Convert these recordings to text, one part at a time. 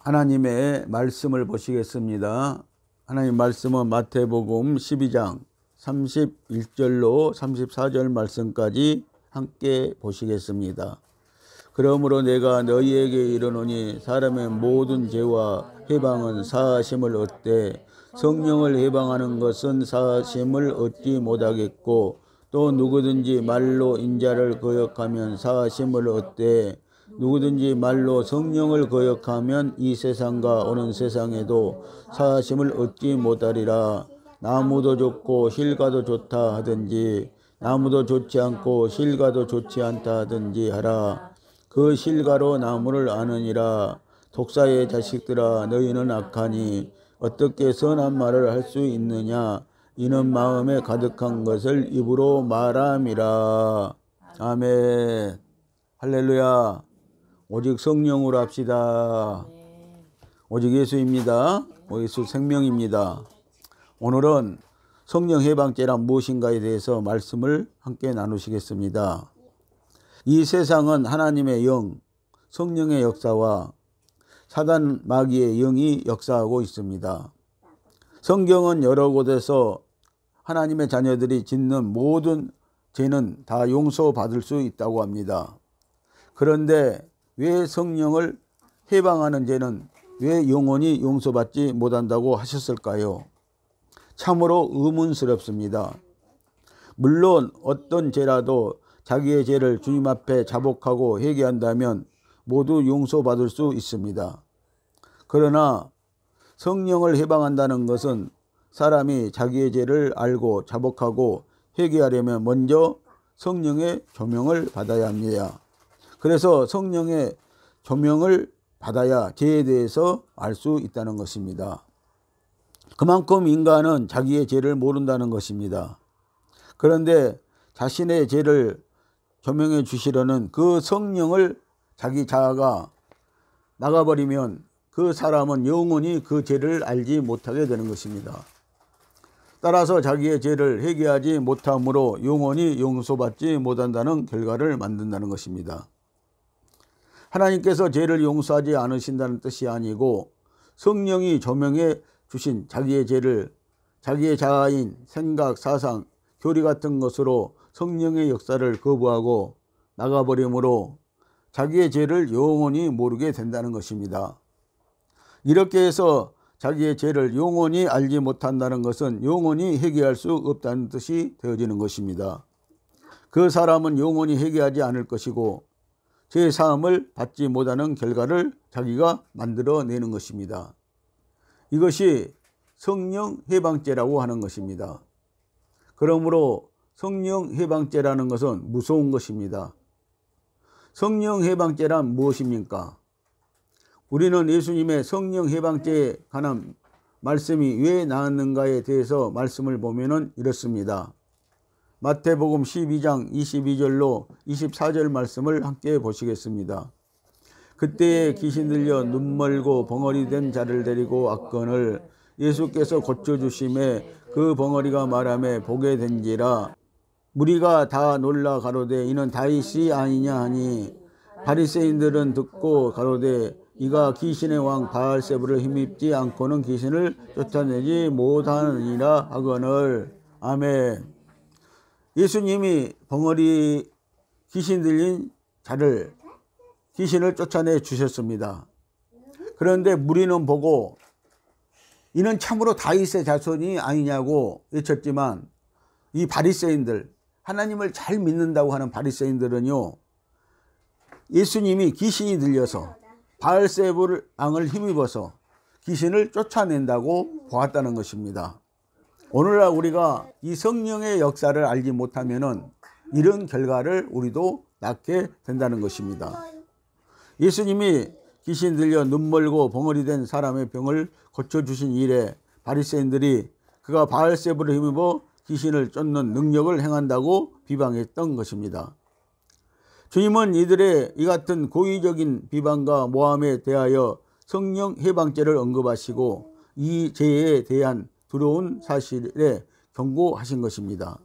하나님의 말씀을 보시겠습니다. 하나님 말씀은 마태복음 12장 31절로 34절 말씀까지 함께 보시겠습니다. 그러므로 내가 너희에게 이르노니 사람의 모든 죄와 해방은 사하심을 얻되 성령을 해방하는 것은 사하심을 얻지 못하겠고 또 누구든지 말로 인자를 거역하면 사하심을 얻되 누구든지 말로 성령을 거역하면 이 세상과 오는 세상에도 사하심을 얻지 못하리라. 나무도 좋고 실과도 좋다 하든지 나무도 좋지 않고 실과도 좋지 않다 하든지 하라. 그 실과로 나무를 아느니라. 독사의 자식들아, 너희는 악하니 어떻게 선한 말을 할 수 있느냐. 이는 마음에 가득한 것을 입으로 말함이라. 아멘. 할렐루야. 오직 성령으로 합시다. 오직 예수입니다. 예수 생명입니다. 오늘은 성령 해방죄란 무엇인가에 대해서 말씀을 함께 나누시겠습니다. 이 세상은 하나님의 영, 성령의 역사와 사단 마귀의 영이 역사하고 있습니다. 성경은 여러 곳에서 하나님의 자녀들이 짓는 모든 죄는 다 용서받을 수 있다고 합니다. 그런데 왜 성령을 해방하는 죄는 왜 영원히 용서받지 못한다고 하셨을까요? 참으로 의문스럽습니다. 물론 어떤 죄라도 자기의 죄를 주님 앞에 자복하고 회개한다면 모두 용서받을 수 있습니다. 그러나 성령을 해방한다는 것은 사람이 자기의 죄를 알고 자복하고 회개하려면 먼저 성령의 조명을 받아야 합니다. 그래서 성령의 조명을 받아야 죄에 대해서 알 수 있다는 것입니다. 그만큼 인간은 자기의 죄를 모른다는 것입니다. 그런데 자신의 죄를 조명해 주시려는 그 성령을 자기 자아가 나가버리면 그 사람은 영원히 그 죄를 알지 못하게 되는 것입니다. 따라서 자기의 죄를 회개하지 못함으로 영원히 용서받지 못한다는 결과를 만든다는 것입니다. 하나님께서 죄를 용서하지 않으신다는 뜻이 아니고 성령이 조명해 주신 자기의 죄를 자기의 자아인 생각, 사상, 교리 같은 것으로 성령의 역사를 거부하고 나가버림으로 자기의 죄를 영원히 모르게 된다는 것입니다. 이렇게 해서 자기의 죄를 영원히 알지 못한다는 것은 영원히 회개할 수 없다는 뜻이 되어지는 것입니다. 그 사람은 영원히 회개하지 않을 것이고 죄 사함을 받지 못하는 결과를 자기가 만들어내는 것입니다. 이것이 성령 해방죄라고 하는 것입니다. 그러므로 성령 해방죄라는 것은 무서운 것입니다. 성령 해방죄란 무엇입니까? 우리는 예수님의 성령 해방죄에 관한 말씀이 왜 나왔는가에 대해서 말씀을 보면 이렇습니다. 마태복음 12장 22절로 24절 말씀을 함께 보시겠습니다. 그때에 귀신 들려 눈멀고 벙어리 된 자를 데리고 왔거늘 예수께서 고쳐주심에 그 벙어리가 말하며 보게 된지라. 무리가 다 놀라 가로되 이는 다윗이 아니냐 하니 바리새인들은 듣고 가로되 이가 귀신의 왕 바알세불을 힘입지 않고는 귀신을 쫓아내지 못하느니라 하거늘. 아멘. 예수님이 벙어리 귀신 들린 자를 귀신을 쫓아내 주셨습니다. 그런데 무리는 보고 이는 참으로 다윗의 자손이 아니냐고 외쳤지만 이 바리새인들, 하나님을 잘 믿는다고 하는 바리새인들은요, 예수님이 귀신이 들려서 바알세불 왕을 힘입어서 귀신을 쫓아낸다고 보았다는 것입니다. 오늘날 우리가 이 성령의 역사를 알지 못하면은 이런 결과를 우리도 낳게 된다는 것입니다. 예수님이 귀신 들려 눈멀고 벙어리 된 사람의 병을 고쳐주신 이래 바리새인들이 그가 바알세불을 힘입어 귀신을 쫓는 능력을 행한다고 비방했던 것입니다. 주님은 이들의 이 같은 고의적인 비방과 모함에 대하여 성령 해방죄를 언급하시고 이 죄에 대한 두려운 사실에 경고하신 것입니다.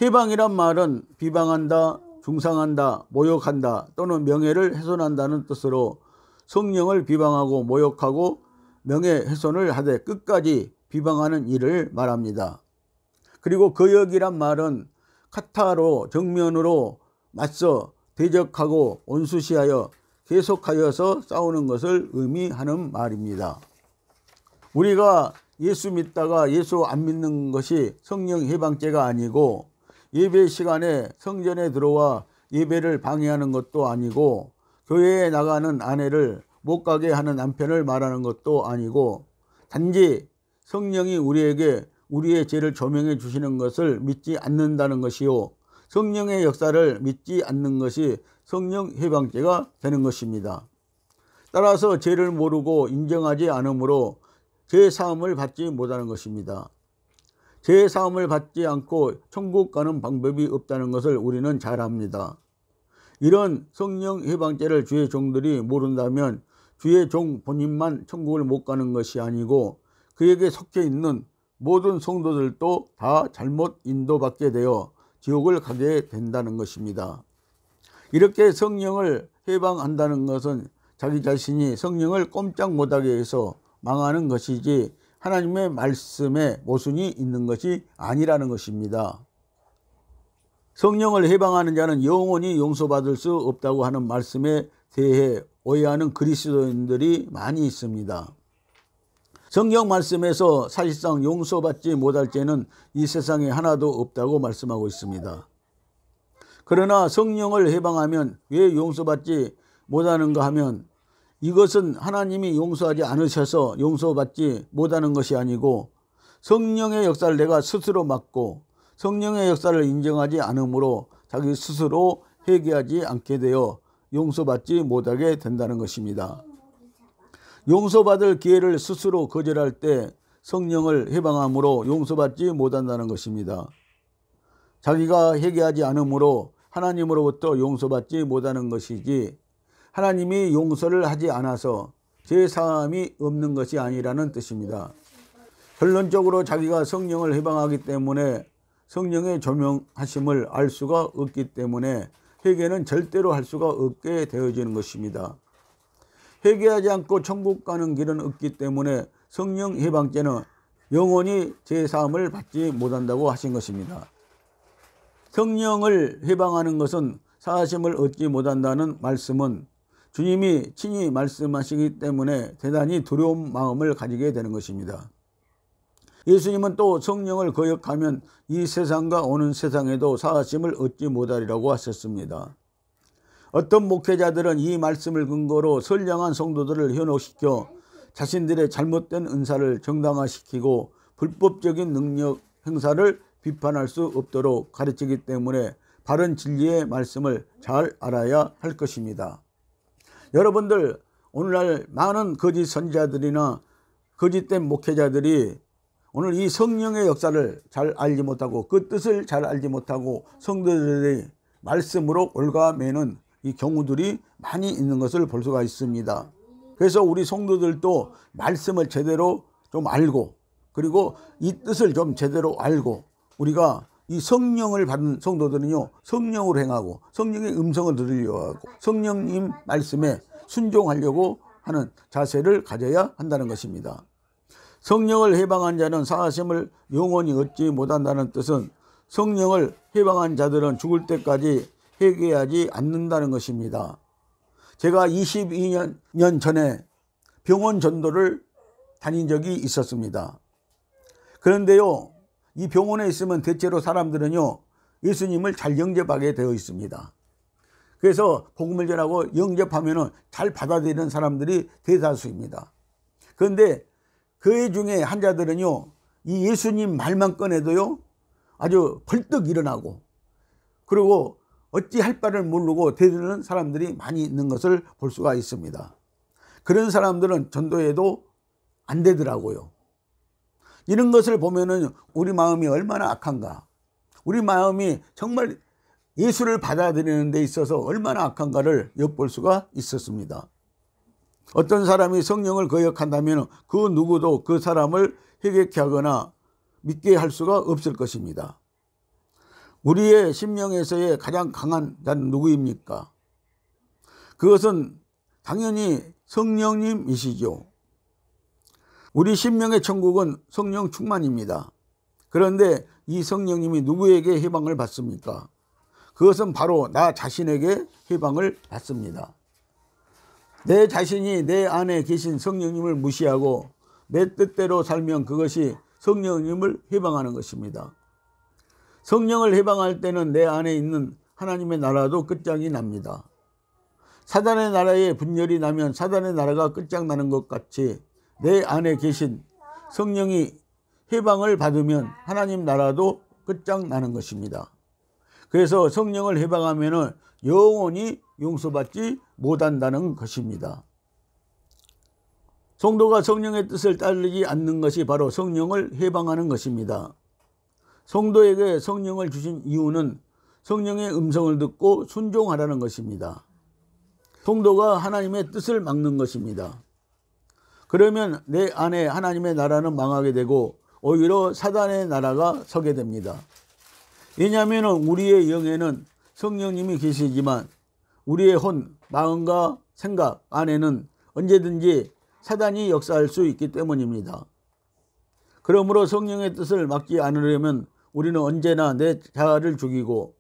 해방이란 말은 비방한다, 중상한다, 모욕한다 또는 명예를 훼손한다는 뜻으로 성령을 비방하고 모욕하고 명예훼손을 하되 끝까지 비방하는 일을 말합니다. 그리고 거역이란 말은 카타로 정면으로 맞서 대적하고 온수시하여 계속하여서 싸우는 것을 의미하는 말입니다. 우리가 예수 믿다가 예수 안 믿는 것이 성령 해방죄가 아니고, 예배 시간에 성전에 들어와 예배를 방해하는 것도 아니고, 교회에 나가는 아내를 못 가게 하는 남편을 말하는 것도 아니고, 단지 성령이 우리에게 우리의 죄를 조명해 주시는 것을 믿지 않는다는 것이요, 성령의 역사를 믿지 않는 것이 성령 해방죄가 되는 것입니다. 따라서 죄를 모르고 인정하지 않으므로 죄 사함을 받지 못하는 것입니다. 죄 사함을 받지 않고 천국 가는 방법이 없다는 것을 우리는 잘 압니다. 이런 성령 해방죄를 주의 종들이 모른다면 주의 종 본인만 천국을 못 가는 것이 아니고 그에게 속해 있는 모든 성도들도 다 잘못 인도받게 되어 지옥을 가게 된다는 것입니다. 이렇게 성령을 해방한다는 것은 자기 자신이 성령을 꼼짝 못하게 해서 망하는 것이지 하나님의 말씀에 모순이 있는 것이 아니라는 것입니다. 성령을 해방하는 자는 영원히 용서받을 수 없다고 하는 말씀에 대해 오해하는 그리스도인들이 많이 있습니다. 성경 말씀에서 사실상 용서받지 못할 죄는 이 세상에 하나도 없다고 말씀하고 있습니다. 그러나 성령을 해방하면 왜 용서받지 못하는가 하면, 이것은 하나님이 용서하지 않으셔서 용서받지 못하는 것이 아니고 성령의 역사를 내가 스스로 맡고 성령의 역사를 인정하지 않으므로 자기 스스로 회개하지 않게 되어 용서받지 못하게 된다는 것입니다. 용서받을 기회를 스스로 거절할 때 성령을 해방함으로 용서받지 못한다는 것입니다. 자기가 회개하지 않으므로 하나님으로부터 용서받지 못하는 것이지 하나님이 용서를 하지 않아서 죄사함이 없는 것이 아니라는 뜻입니다. 결론적으로 자기가 성령을 해방하기 때문에 성령의 조명하심을 알 수가 없기 때문에 회개는 절대로 할 수가 없게 되어지는 것입니다. 회개하지 않고 천국 가는 길은 없기 때문에 성령 해방죄는 영원히 죄사함을 받지 못한다고 하신 것입니다. 성령을 해방하는 것은 사하심을 얻지 못한다는 말씀은 주님이 친히 말씀하시기 때문에 대단히 두려운 마음을 가지게 되는 것입니다. 예수님은 또 성령을 거역하면 이 세상과 오는 세상에도 사하심을 얻지 못하리라고 하셨습니다. 어떤 목회자들은 이 말씀을 근거로 선량한 성도들을 현혹시켜 자신들의 잘못된 은사를 정당화시키고 불법적인 능력 행사를 비판할 수 없도록 가르치기 때문에 바른 진리의 말씀을 잘 알아야 할 것입니다. 여러분들, 오늘날 많은 거짓 선지자들이나 거짓된 목회자들이 오늘 이 성령의 역사를 잘 알지 못하고 그 뜻을 잘 알지 못하고 성도들의 말씀으로 올가매는 이 경우들이 많이 있는 것을 볼 수가 있습니다. 그래서 우리 성도들도 말씀을 제대로 좀 알고, 그리고 이 뜻을 좀 제대로 알고, 우리가 이 성령을 받은 성도들은요, 성령으로 행하고 성령의 음성을 들으려고 하고 성령님 말씀에 순종하려고 하는 자세를 가져야 한다는 것입니다. 성령을 해방한 자는 사하심을 영원히 얻지 못한다는 뜻은 성령을 해방한 자들은 죽을 때까지 회개하지 않는다는 것입니다. 제가 22년 전에 병원 전도를 다닌 적이 있었습니다. 그런데요, 이 병원에 있으면 대체로 사람들은요, 예수님을 잘 영접하게 되어 있습니다. 그래서 복음을 전하고 영접하면 잘 받아들이는 사람들이 대다수입니다. 그런데 그 중에 환자들은요, 이 예수님 말만 꺼내도요, 아주 벌떡 일어나고, 그리고 어찌 할 바를 모르고 대드는 사람들이 많이 있는 것을 볼 수가 있습니다. 그런 사람들은 전도해도 안 되더라고요. 이런 것을 보면은 우리 마음이 얼마나 악한가, 우리 마음이 정말 예수를 받아들이는 데 있어서 얼마나 악한가를 엿볼 수가 있었습니다. 어떤 사람이 성령을 거역한다면 그 누구도 그 사람을 회개케 하거나 믿게 할 수가 없을 것입니다. 우리의 심령에서의 가장 강한 자는 누구입니까? 그것은 당연히 성령님이시죠. 우리 심령의 천국은 성령 충만입니다. 그런데 이 성령님이 누구에게 해방을 받습니까? 그것은 바로 나 자신에게 해방을 받습니다. 내 자신이 내 안에 계신 성령님을 무시하고 내 뜻대로 살면 그것이 성령님을 해방하는 것입니다. 성령을 해방할 때는 내 안에 있는 하나님의 나라도 끝장이 납니다. 사단의 나라에 분열이 나면 사단의 나라가 끝장나는 것 같이 내 안에 계신 성령이 해방을 받으면 하나님 나라도 끝장나는 것입니다. 그래서 성령을 해방하면 영원히 용서받지 못한다는 것입니다. 성도가 성령의 뜻을 따르지 않는 것이 바로 성령을 해방하는 것입니다. 성도에게 성령을 주신 이유는 성령의 음성을 듣고 순종하라는 것입니다. 성도가 하나님의 뜻을 막는 것입니다. 그러면 내 안에 하나님의 나라는 망하게 되고 오히려 사단의 나라가 서게 됩니다. 왜냐하면 우리의 영에는 성령님이 계시지만 우리의 혼, 마음과 생각 안에는 언제든지 사단이 역사할 수 있기 때문입니다. 그러므로 성령의 뜻을 막지 않으려면 우리는 언제나 내 자아를 죽이고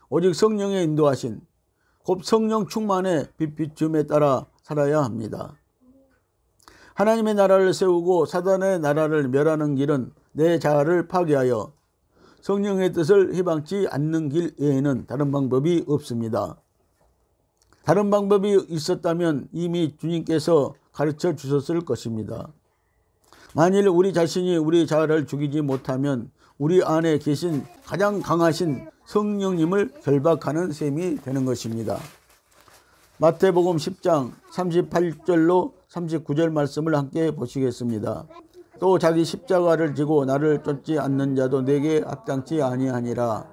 오직 성령의 인도하신 곧 성령 충만의 빛 비춤에 따라 살아야 합니다. 하나님의 나라를 세우고 사단의 나라를 멸하는 길은 내 자아를 파괴하여 성령의 뜻을 해방치 않는 길 외에는 다른 방법이 없습니다. 다른 방법이 있었다면 이미 주님께서 가르쳐 주셨을 것입니다. 만일 우리 자신이 우리 자아를 죽이지 못하면 우리 안에 계신 가장 강하신 성령님을 결박하는 셈이 되는 것입니다. 마태복음 10장 38절로 39절 말씀을 함께 보시겠습니다. 또 자기 십자가를 지고 나를 쫓지 않는 자도 내게 합당치 아니하니라.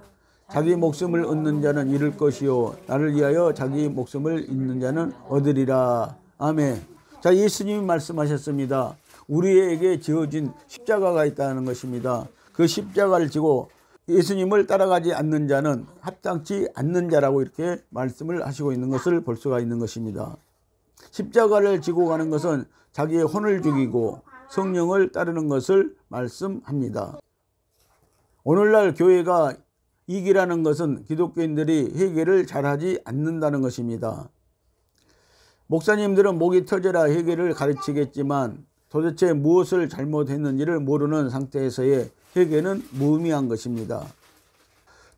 자기 목숨을 얻는 자는 잃을 것이요 나를 위하여 자기 목숨을 잃는 자는 얻으리라. 아멘. 자, 예수님이 말씀하셨습니다. 우리에게 지어진 십자가가 있다는 것입니다. 그 십자가를 지고 예수님을 따라가지 않는 자는 합당치 않는 자라고 이렇게 말씀을 하시고 있는 것을 볼 수가 있는 것입니다. 십자가를 지고 가는 것은 자기의 혼을 죽이고 성령을 따르는 것을 말씀합니다. 오늘날 교회가 이기라는 것은 기독교인들이 회개를 잘하지 않는다는 것입니다. 목사님들은 목이 터져라 회개를 가르치겠지만 도대체 무엇을 잘못했는지를 모르는 상태에서의 회개는 무의미한 것입니다.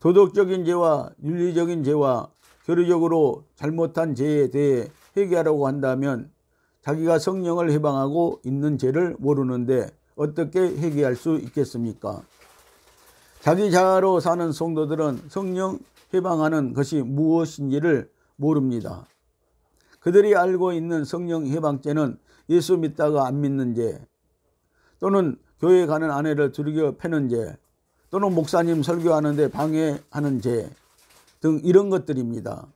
도덕적인 죄와 윤리적인 죄와 교리적으로 잘못한 죄에 대해 회개하라고 한다면 자기가 성령을 해방하고 있는 죄를 모르는데 어떻게 회개할 수 있겠습니까? 자기 자아로 사는 성도들은 성령 해방하는 것이 무엇인지를 모릅니다. 그들이 알고 있는 성령 해방죄는 예수 믿다가 안 믿는 죄, 또는 교회 가는 아내를 두들겨 패는 죄, 또는 목사님 설교하는데 방해하는 죄 등 이런 것들입니다.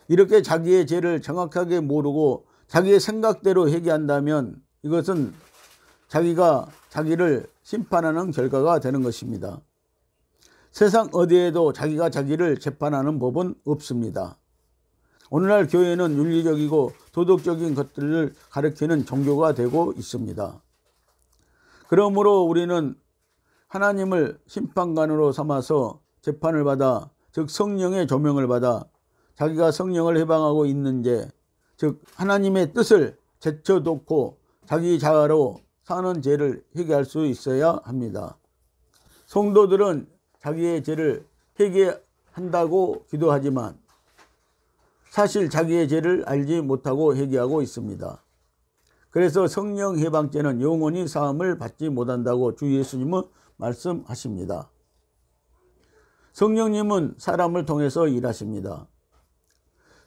이렇게 자기의 죄를 정확하게 모르고 자기의 생각대로 회개한다면 이것은 자기가 자기를 심판하는 결과가 되는 것입니다. 세상 어디에도 자기가 자기를 재판하는 법은 없습니다. 오늘날 교회는 윤리적이고 도덕적인 것들을 가르치는 종교가 되고 있습니다. 그러므로 우리는 하나님을 심판관으로 삼아서 재판을 받아, 즉 성령의 조명을 받아 자기가 성령을 해방하고 있는 죄, 즉 하나님의 뜻을 제쳐놓고 자기 자아로 사는 죄를 회개할 수 있어야 합니다. 성도들은 자기의 죄를 회개한다고 기도하지만 사실 자기의 죄를 알지 못하고 회개하고 있습니다. 그래서 성령 해방죄는 영원히 사함을 받지 못한다고 주 예수님은 말씀하십니다. 성령님은 사람을 통해서 일하십니다.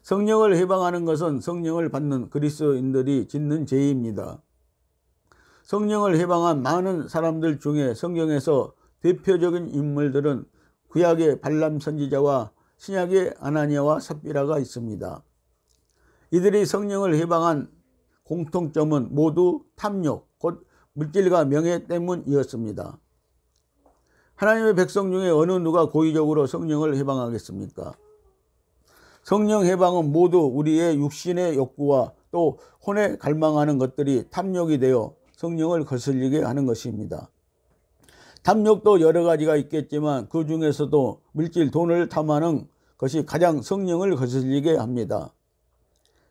성령을 해방하는 것은 성령을 받는 그리스도인들이 짓는 죄입니다. 성령을 해방한 많은 사람들 중에 성경에서 대표적인 인물들은 구약의 발람 선지자와 신약의 아나니아와 삽비라가 있습니다. 이들이 성령을 해방한 공통점은 모두 탐욕, 곧 물질과 명예 때문이었습니다. 하나님의 백성 중에 어느 누가 고의적으로 성령을 해방하겠습니까? 성령 해방은 모두 우리의 육신의 욕구와 또 혼에 갈망하는 것들이 탐욕이 되어 성령을 거슬리게 하는 것입니다. 탐욕도 여러 가지가 있겠지만 그 중에서도 물질, 돈을 탐하는 것이 가장 성령을 거슬리게 합니다.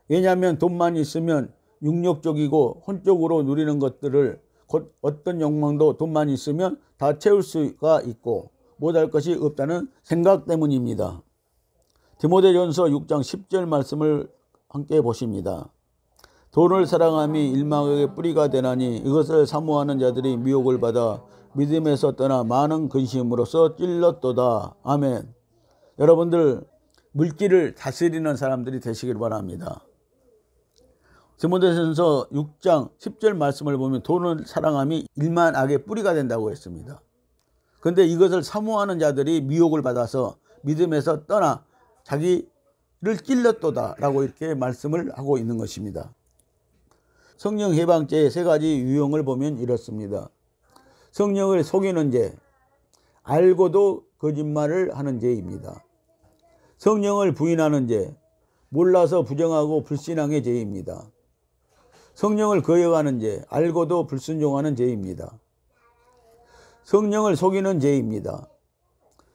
왜냐하면 돈만 있으면 육력적이고 혼적으로 누리는 것들을 곧 어떤 욕망도 돈만 있으면 다 채울 수가 있고 못할 것이 없다는 생각 때문입니다. 디모데전서 6장 10절 말씀을 함께 보십니다. 돈을 사랑함이 일망의 뿌리가 되나니 이것을 사모하는 자들이 미혹을 받아 믿음에서 떠나 많은 근심으로써 찔렀도다. 아멘. 여러분들 물질을 다스리는 사람들이 되시길 바랍니다. 디모데전서 6장 10절 말씀을 보면 돈을 사랑함이 일만 악의 뿌리가 된다고 했습니다. 그런데 이것을 사모하는 자들이 미혹을 받아서 믿음에서 떠나 자기를 찔렀도다 라고 이렇게 말씀을 하고 있는 것입니다. 성령 해방죄의 세 가지 유형을 보면 이렇습니다. 성령을 속이는 죄, 알고도 거짓말을 하는 죄입니다. 성령을 부인하는 죄, 몰라서 부정하고 불신앙의 죄입니다. 성령을 거역하는 죄, 알고도 불순종하는 죄입니다. 성령을 속이는 죄입니다.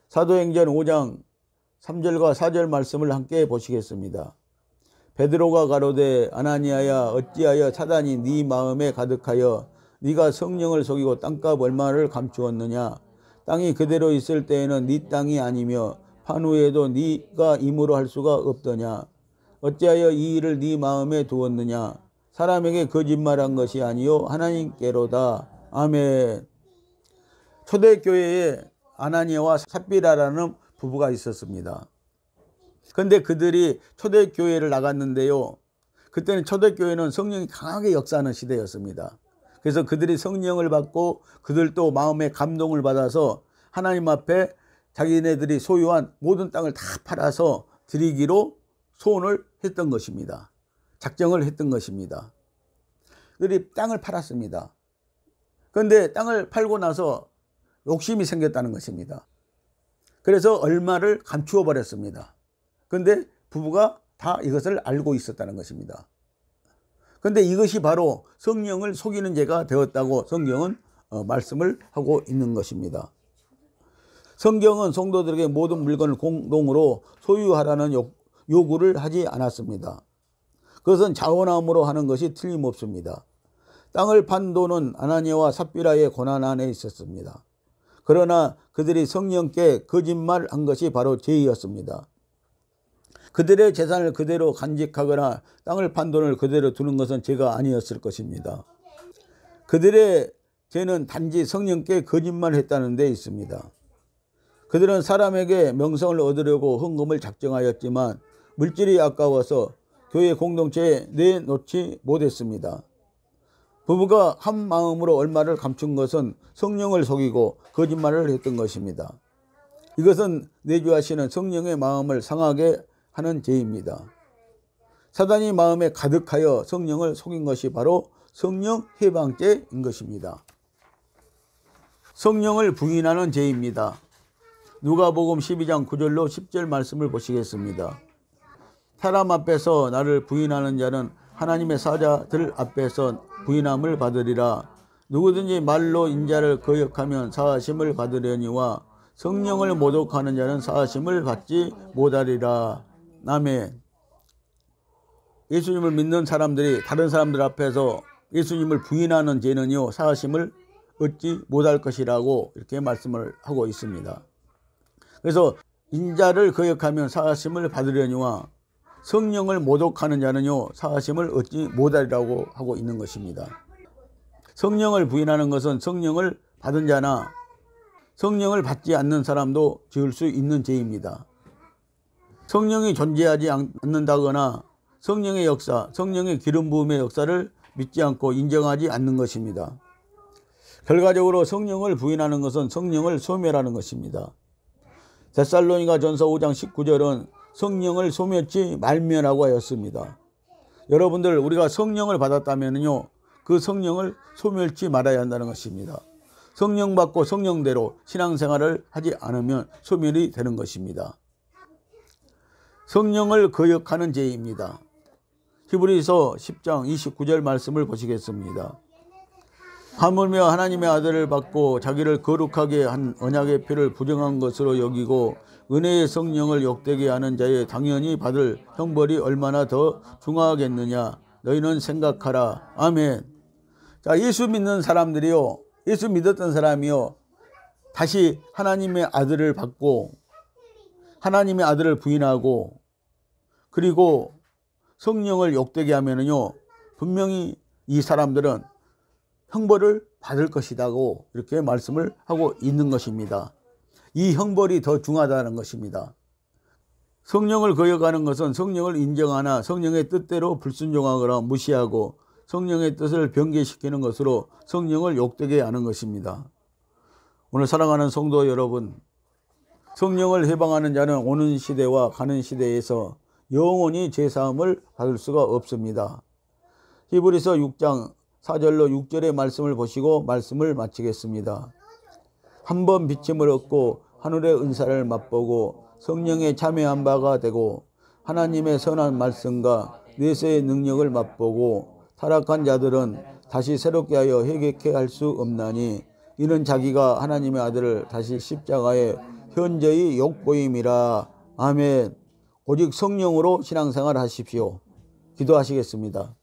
사도행전 5장 3절과 4절 말씀을 함께 보시겠습니다. 베드로가 가로되 아나니아야 어찌하여 사단이 네 마음에 가득하여 네가 성령을 속이고 땅값 얼마를 감추었느냐. 땅이 그대로 있을 때에는 네 땅이 아니며 판후에도 네가 임으로 할 수가 없더냐. 어찌하여 이 일을 네 마음에 두었느냐. 사람에게 거짓말한 것이 아니요 하나님께로다. 아멘. 초대교회에 아나니아와 삽비라라는 부부가 있었습니다. 그런데 그들이 초대교회를 나갔는데요. 그때는 초대교회는 성령이 강하게 역사하는 시대였습니다. 그래서 그들이 성령을 받고 그들도 마음의 감동을 받아서 하나님 앞에 자기네들이 소유한 모든 땅을 다 팔아서 드리기로 소원을 했던 것입니다. 작정을 했던 것입니다. 그들이 땅을 팔았습니다. 그런데 땅을 팔고 나서 욕심이 생겼다는 것입니다. 그래서 얼마를 감추어 버렸습니다. 그런데 부부가 다 이것을 알고 있었다는 것입니다. 그런데 이것이 바로 성령을 속이는 죄가 되었다고 성경은 말씀을 하고 있는 것입니다. 성경은 성도들에게 모든 물건을 공동으로 소유하라는 요구를 하지 않았습니다. 그것은 자원함으로 하는 것이 틀림없습니다. 땅을 판 돈은 아나니아와 삽비라의 고난 안에 있었습니다. 그러나 그들이 성령께 거짓말한 것이 바로 죄였습니다. 그들의 재산을 그대로 간직하거나 땅을 판 돈을 그대로 두는 것은 죄가 아니었을 것입니다. 그들의 죄는 단지 성령께 거짓말했다는 데 있습니다. 그들은 사람에게 명성을 얻으려고 헌금을 작정하였지만 물질이 아까워서 교회 공동체에 내놓지 못했습니다. 부부가 한 마음으로 얼마를 감춘 것은 성령을 속이고 거짓말을 했던 것입니다. 이것은 내주하시는 성령의 마음을 상하게 하는 죄입니다. 사단이 마음에 가득하여 성령을 속인 것이 바로 성령 해방죄인 것입니다. 성령을 부인하는 죄입니다. 누가복음 12장 9절로 10절 말씀을 보시겠습니다. 사람 앞에서 나를 부인하는 자는 하나님의 사자들 앞에서 부인함을 받으리라. 누구든지 말로 인자를 거역하면 사하심을 받으려니와 성령을 모독하는 자는 사하심을 받지 못하리라. 아멘. 예수님을 믿는 사람들이 다른 사람들 앞에서 예수님을 부인하는 죄는요 사하심을 얻지 못할 것이라고 이렇게 말씀을 하고 있습니다. 그래서 인자를 거역하면 사하심을 받으려니와 성령을 모독하는 자는요 사하심을 얻지 못하리라고 하고 있는 것입니다. 성령을 부인하는 것은 성령을 받은 자나 성령을 받지 않는 사람도 지을 수 있는 죄입니다. 성령이 존재하지 않는다거나 성령의 역사, 성령의 기름 부음의 역사를 믿지 않고 인정하지 않는 것입니다. 결과적으로 성령을 부인하는 것은 성령을 소멸하는 것입니다. 데살로니가 전서 5장 19절은 성령을 소멸치 말면하고 하였습니다. 여러분들 우리가 성령을 받았다면요 그 성령을 소멸치 말아야 한다는 것입니다. 성령 받고 성령대로 신앙생활을 하지 않으면 소멸이 되는 것입니다. 성령을 거역하는 죄입니다. 히브리서 10장 29절 말씀을 보시겠습니다. 하물며 하나님의 아들을 받고 자기를 거룩하게 한 언약의 피를 부정한 것으로 여기고 은혜의 성령을 욕되게 하는 자의 당연히 받을 형벌이 얼마나 더 중하겠느냐 너희는 생각하라. 아멘. 자, 예수 믿는 사람들이요, 예수 믿었던 사람이요, 다시 하나님의 아들을 받고 하나님의 아들을 부인하고 그리고 성령을 욕되게 하면은요, 분명히 이 사람들은 형벌을 받을 것이라고 이렇게 말씀을 하고 있는 것입니다. 이 형벌이 더 중하다는 것입니다. 성령을 거역하는 것은 성령을 인정하나 성령의 뜻대로 불순종하거나 무시하고 성령의 뜻을 변개시키는 것으로 성령을 욕되게 하는 것입니다. 오늘 사랑하는 성도 여러분, 성령을 해방하는 자는 오는 시대와 가는 시대에서 영원히 죄사함을 받을 수가 없습니다. 히브리서 6장 4절로 6절의 말씀을 보시고 말씀을 마치겠습니다. 한번 비침을 얻고 하늘의 은사를 맛보고 성령에 참여한 바가 되고 하나님의 선한 말씀과 내세의 능력을 맛보고 타락한 자들은 다시 새롭게 하여 회개케 할 수 없나니 이는 자기가 하나님의 아들을 다시 십자가에 현저히 욕보임이라. 아멘. 오직 성령으로 신앙생활 하십시오. 기도하시겠습니다.